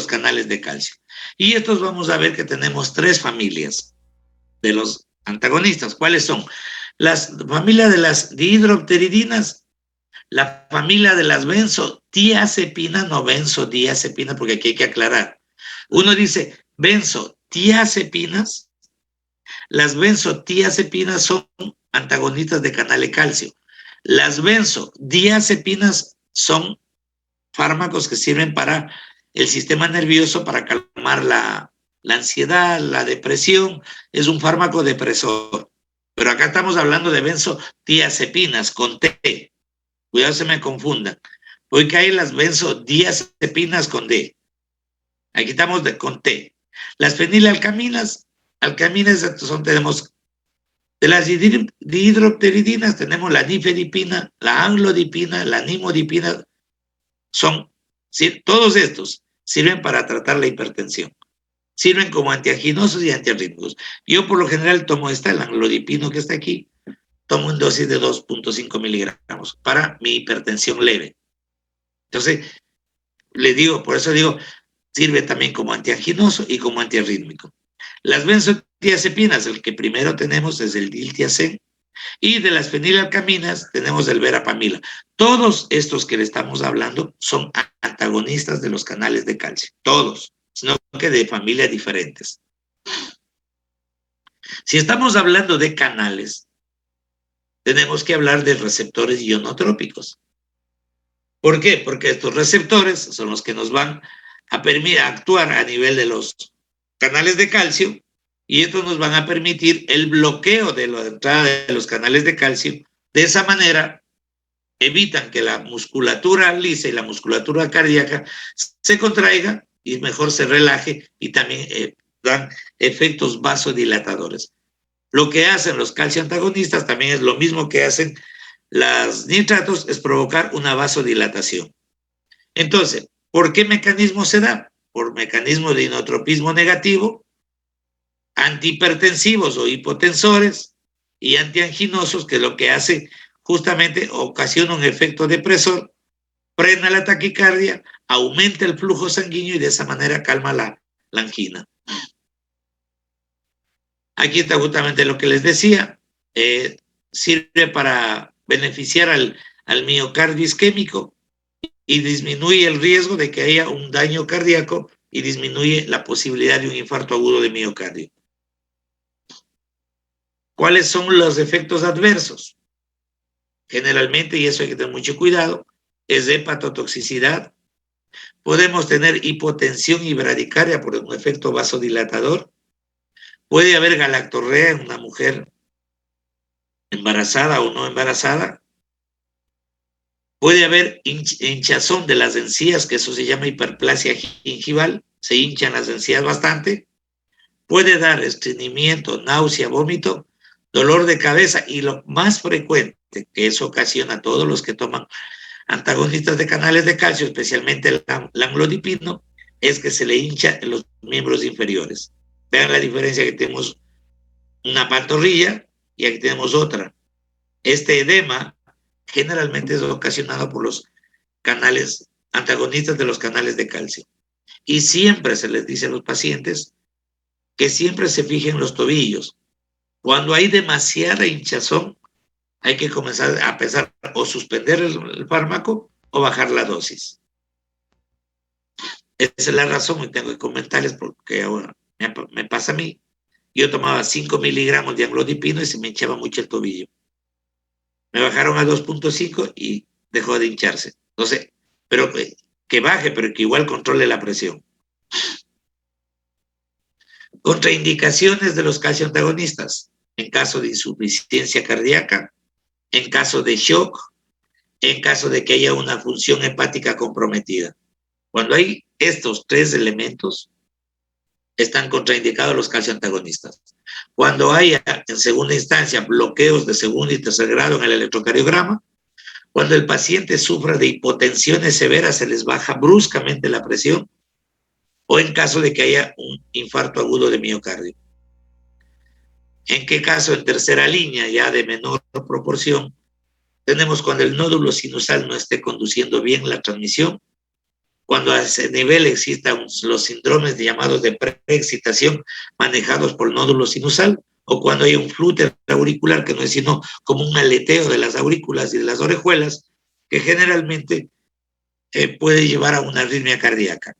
canales de calcio. Y estos vamos a ver que tenemos 3 familias de los antagonistas. ¿Cuáles son? La familia de las dihidropteridinas, la familia de las benzodiazepinas, no benzodiazepinas, porque aquí hay que aclarar. Uno dice benzodiazepinas, las benzodiazepinas son antagonistas de canal de calcio. Las benzodiazepinas son fármacos que sirven para el sistema nervioso, para calmar la ansiedad, la depresión. Es un fármaco depresor. Pero acá estamos hablando de benzodiazepinas con T. Cuidado, se me confundan. Porque hay las benzodiazepinas con D. Aquí estamos con T. Las fenilalcaminas, tenemos de las dihidropteridinas, tenemos la nifedipina, la amlodipina, la nimodipina. Todos estos sirven para tratar la hipertensión. Sirven como antianginosos y antiarrítmicos. Yo por lo general tomo el amlodipino que está aquí, tomo en dosis de 2.5 miligramos para mi hipertensión leve. Entonces, por eso digo, sirve también como antianginoso y como antiarrítmico. Las benzodiazepinas, el que primero tenemos es el diltiazem, y de las fenilalcaminas tenemos el verapamila. Todos estos que le estamos hablando son antagonistas de los canales de calcio, todos, sino que de familias diferentes. Si estamos hablando de canales, tenemos que hablar de receptores ionotrópicos. ¿Por qué? Porque estos receptores son los que nos van a permitir actuar a nivel de los canales de calcio, y estos nos van a permitir el bloqueo de la entrada de los canales de calcio. De esa manera evitan que la musculatura lisa y la musculatura cardíaca se contraiga y mejor se relaje, y también dan efectos vasodilatadores. Lo que hacen los calcioantagonistas también es lo mismo que hacen los nitratos, es provocar una vasodilatación. Entonces, ¿por qué mecanismo se da? Por mecanismo de inotropismo negativo, antihipertensivos o hipotensores y antianginosos, que lo que hace justamente ocasiona un efecto depresor, frena la taquicardia, aumenta el flujo sanguíneo y de esa manera calma la angina. Aquí está justamente lo que les decía, sirve para beneficiar al miocardio isquémico y disminuye el riesgo de que haya un daño cardíaco y disminuye la posibilidad de un infarto agudo de miocardio. ¿Cuáles son los efectos adversos? Generalmente, y eso hay que tener mucho cuidado, es hepatotoxicidad. Podemos tener hipotensión y bradicardia por un efecto vasodilatador. Puede haber galactorrea en una mujer embarazada o no embarazada. Puede haber hinchazón de las encías, que eso se llama hiperplasia gingival, se hinchan las encías bastante. Puede dar estreñimiento, náusea, vómito, dolor de cabeza, y lo más frecuente, que eso ocasiona a todos los que toman antagonistas de canales de calcio, especialmente el amlodipino, es que se le hincha en los miembros inferiores. Vean la diferencia, que tenemos una pantorrilla y aquí tenemos otra. Este edema generalmente es ocasionado por los canales antagonistas de los canales de calcio. Y siempre se les dice a los pacientes que siempre se fijen los tobillos. Cuando hay demasiada hinchazón, hay que comenzar a pensar o suspender el fármaco o bajar la dosis. Esa es la razón, y tengo que comentarles, porque ahora me pasa a mí. Yo tomaba 5 miligramos de amlodipino y se me hinchaba mucho el tobillo. Me bajaron a 2.5 y dejó de hincharse. Entonces, pero que baje, pero que igual controle la presión. Contraindicaciones de los calcioantagonistas: en caso de insuficiencia cardíaca, en caso de shock, en caso de que haya una función hepática comprometida. Cuando hay estos 3 elementos, están contraindicados los calcioantagonistas. Cuando haya, en segunda instancia, bloqueos de segundo y tercer grado en el electrocardiograma, cuando el paciente sufra de hipotensiones severas, se les baja bruscamente la presión, o en caso de que haya un infarto agudo de miocardio. ¿En qué caso? En tercera línea, ya de menor proporción, tenemos cuando el nódulo sinusal no esté conduciendo bien la transmisión, cuando a ese nivel existan los síndromes llamados de preexcitación manejados por nódulo sinusal, o cuando hay un flúter auricular que no es sino como un aleteo de las aurículas y de las orejuelas, que generalmente puede llevar a una arritmia cardíaca.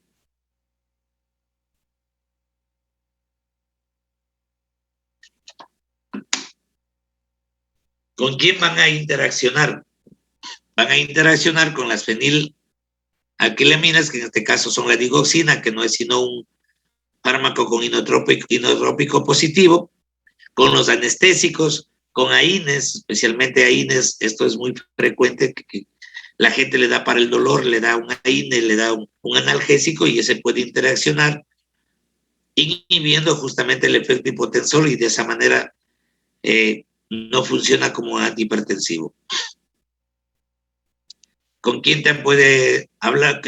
¿Con quién van a interaccionar? Van a interaccionar con las fenilacrilaminas, que en este caso son la digoxina, que no es sino un fármaco con inotrópico positivo, con los anestésicos, con AINES, especialmente AINES. Esto es muy frecuente, que la gente le da para el dolor, le da un AINE, le da un analgésico, y ese puede interaccionar inhibiendo justamente el efecto hipotensor, y de esa manera no funciona como antihipertensivo. ¿Con quién te puede hablar?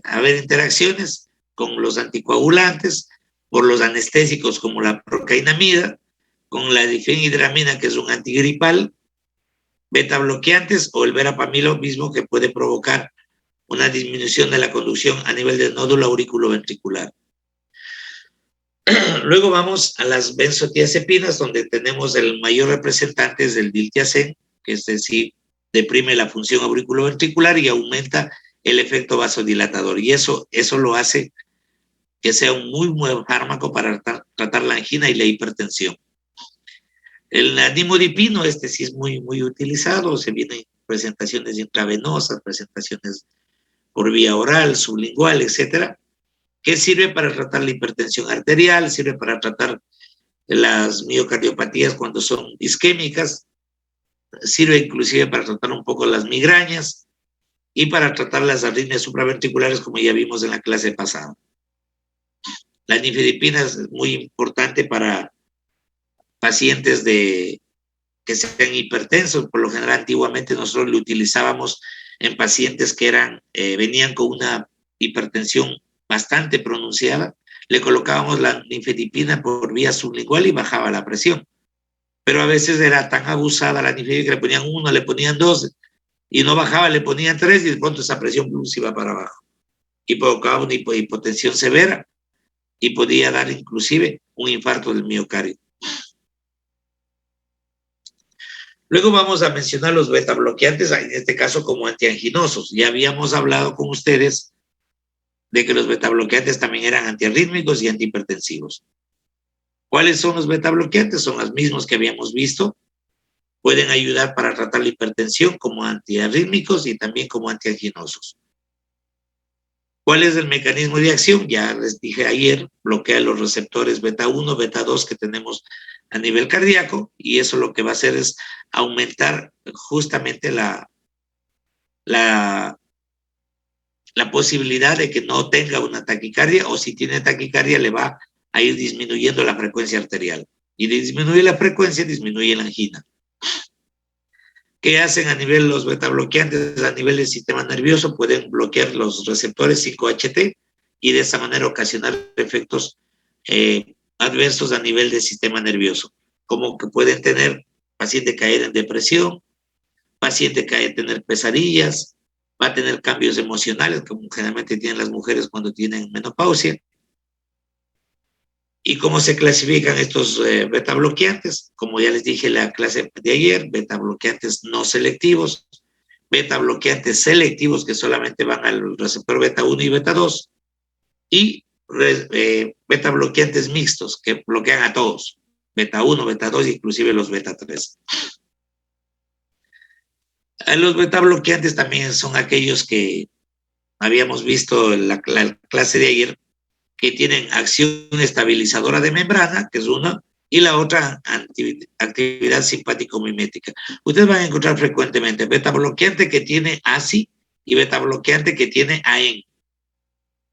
Haber interacciones con los anticoagulantes, por los anestésicos como la procainamida, con la difenhidramina, que es un antigripal, beta bloqueantes, o el verapamilo mismo, que puede provocar una disminución de la conducción a nivel del nódulo auriculoventricular. Luego vamos a las benzodiazepinas, donde tenemos el mayor representante es el diltiazem, que es decir, deprime la función auriculoventricular y aumenta el efecto vasodilatador. Y eso lo hace que sea un muy buen fármaco para tratar la angina y la hipertensión. El nimodipino, sí es muy, muy utilizado. Se vienen presentaciones intravenosas, presentaciones por vía oral, sublingual, etcétera, que sirve para tratar la hipertensión arterial, sirve para tratar las miocardiopatías cuando son isquémicas, sirve inclusive para tratar un poco las migrañas y para tratar las arritmias supraventriculares, como ya vimos en la clase pasada. La nifedipina es muy importante para pacientes que sean hipertensos. Por lo general, antiguamente nosotros lo utilizábamos en pacientes que venían con una hipertensión bastante pronunciada. Le colocábamos la nifedipina por vía sublingual y bajaba la presión. Pero a veces era tan abusada la nifedipina que le ponían 1, le ponían 2 y no bajaba, le ponían 3, y de pronto esa presión se iba para abajo y provocaba una hipotensión severa y podía dar inclusive un infarto del miocardio. Luego vamos a mencionar los beta bloqueantes, en este caso como antianginosos. Ya habíamos hablado con ustedes de que los beta bloqueantes también eran antiarrítmicos y antihipertensivos. ¿Cuáles son los beta bloqueantes? Son los mismos que habíamos visto. Pueden ayudar para tratar la hipertensión como antiarrítmicos y también como antianginosos. ¿Cuál es el mecanismo de acción? Ya les dije ayer, bloquea los receptores beta 1, beta 2 que tenemos a nivel cardíaco, y eso lo que va a hacer es aumentar justamente la posibilidad de que no tenga una taquicardia, o si tiene taquicardia le va a ir disminuyendo la frecuencia arterial. Y de disminuir la frecuencia, disminuye la angina. ¿Qué hacen a nivel los beta bloqueantes? A nivel del sistema nervioso pueden bloquear los receptores 5-HT y de esa manera ocasionar efectos adversos a nivel del sistema nervioso, como que pueden tener paciente caer en depresión, paciente caer tener pesadillas, va a tener cambios emocionales, como generalmente tienen las mujeres cuando tienen menopausia. ¿Y cómo se clasifican estos beta bloqueantes? Como ya les dije en la clase de ayer, beta bloqueantes no selectivos, beta bloqueantes selectivos que solamente van al receptor beta 1 y beta 2, y beta bloqueantes mixtos que bloquean a todos, beta 1, beta 2, inclusive los beta 3. Los beta bloqueantes también son aquellos que habíamos visto en la clase de ayer, que tienen acción estabilizadora de membrana, que es una, y la otra actividad simpático-mimética. Ustedes van a encontrar frecuentemente beta bloqueante que tiene ACI y beta bloqueante que tiene AEN.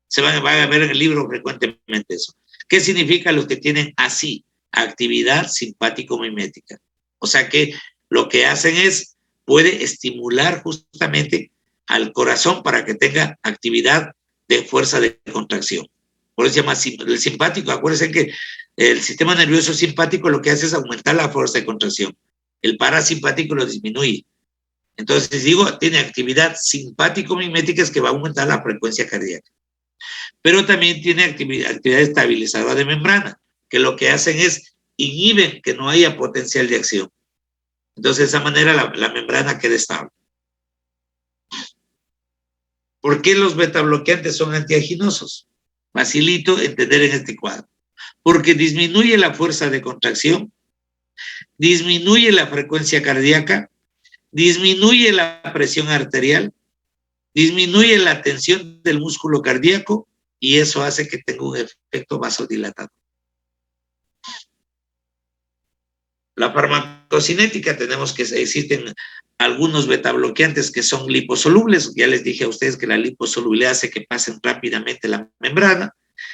Se van a ver en el libro frecuentemente eso. ¿Qué significa los que tienen ACI? Actividad simpático-mimética. O sea que lo que hacen es, puede estimular justamente al corazón para que tenga actividad de fuerza de contracción. Por eso se llama el simpático. Acuérdense que el sistema nervioso simpático lo que hace es aumentar la fuerza de contracción. El parasimpático lo disminuye. Entonces digo, tiene actividad simpático-mimética, es que va a aumentar la frecuencia cardíaca. Pero también tiene actividad estabilizadora de membrana, que lo que hacen es inhiben que no haya potencial de acción. Entonces, de esa manera la membrana queda estable. ¿Por qué los betabloqueantes son antiaginosos? Facilito entender en este cuadro. Porque disminuye la fuerza de contracción, disminuye la frecuencia cardíaca, disminuye la presión arterial, disminuye la tensión del músculo cardíaco y eso hace que tenga un efecto vasodilatador. La farmacocinética, tenemos que existen algunos betabloqueantes que son liposolubles. Ya les dije a ustedes que la liposolubilidad hace que pasen rápidamente la membrana.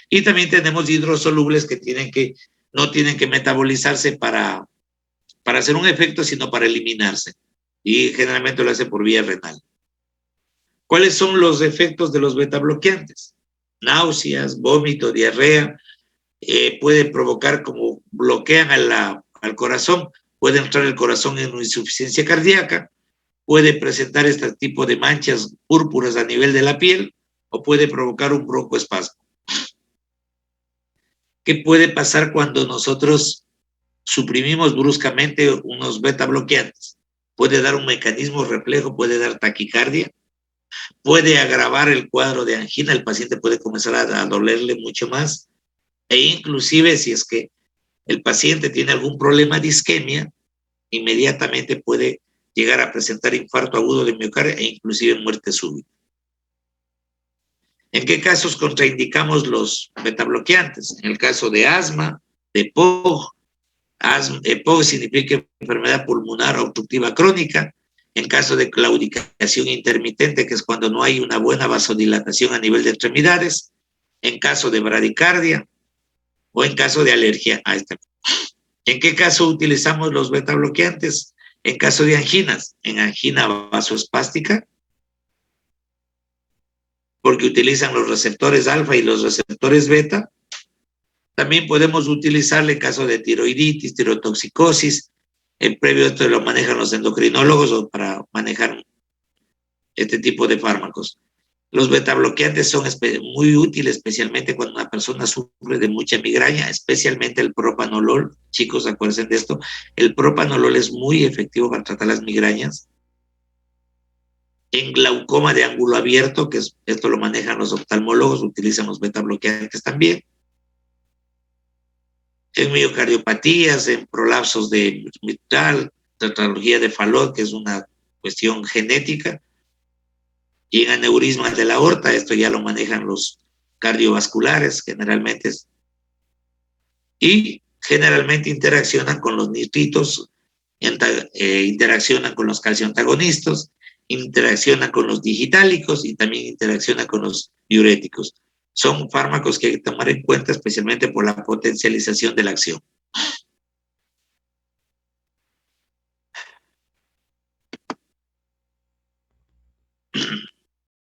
Y también tenemos hidrosolubles que no tienen que metabolizarse para hacer un efecto, sino para eliminarse. Y generalmente lo hace por vía renal. ¿Cuáles son los efectos de los betabloqueantes? Náuseas, vómito, diarrea. Puede provocar, como bloquean al corazón, puede entrar el corazón en una insuficiencia cardíaca, puede presentar este tipo de manchas púrpuras a nivel de la piel o puede provocar un broncoespasmo. ¿Qué puede pasar cuando nosotros suprimimos bruscamente unos beta bloqueantes? Puede dar un mecanismo reflejo, puede dar taquicardia, puede agravar el cuadro de angina, el paciente puede comenzar a dolerle mucho más, e inclusive si es que el paciente tiene algún problema de isquemia, inmediatamente puede llegar a presentar infarto agudo de miocardio e inclusive muerte súbita. ¿En qué casos contraindicamos los betabloqueantes? En el caso de asma, de POG. POG significa enfermedad pulmonar obstructiva crónica. En caso de claudicación intermitente, que es cuando no hay una buena vasodilatación a nivel de extremidades. En caso de bradicardia o en caso de alergia a esta. ¿En qué caso utilizamos los betabloqueantes? En caso de anginas, en angina vasoespástica, porque utilizan los receptores alfa y los receptores beta. También podemos utilizarle en caso de tiroiditis, tirotoxicosis. En previo esto lo manejan los endocrinólogos o para manejar este tipo de fármacos. Los betabloqueantes son muy útiles, especialmente cuando una persona sufre de mucha migraña, especialmente el propanolol. Chicos, acuérdense de esto. El propanolol es muy efectivo para tratar las migrañas. En glaucoma de ángulo abierto, que esto lo manejan los oftalmólogos, utilizan los betabloqueantes también. En miocardiopatías, en prolapsos de mitral, tetralogía de Fallot, que es una cuestión genética, y en aneurismas de la aorta, esto ya lo manejan los cardiovasculares generalmente, y generalmente interaccionan con los nitritos, interaccionan con los calcioantagonistas, interaccionan con los digitálicos y también interaccionan con los diuréticos. Son fármacos que hay que tomar en cuenta especialmente por la potencialización de la acción.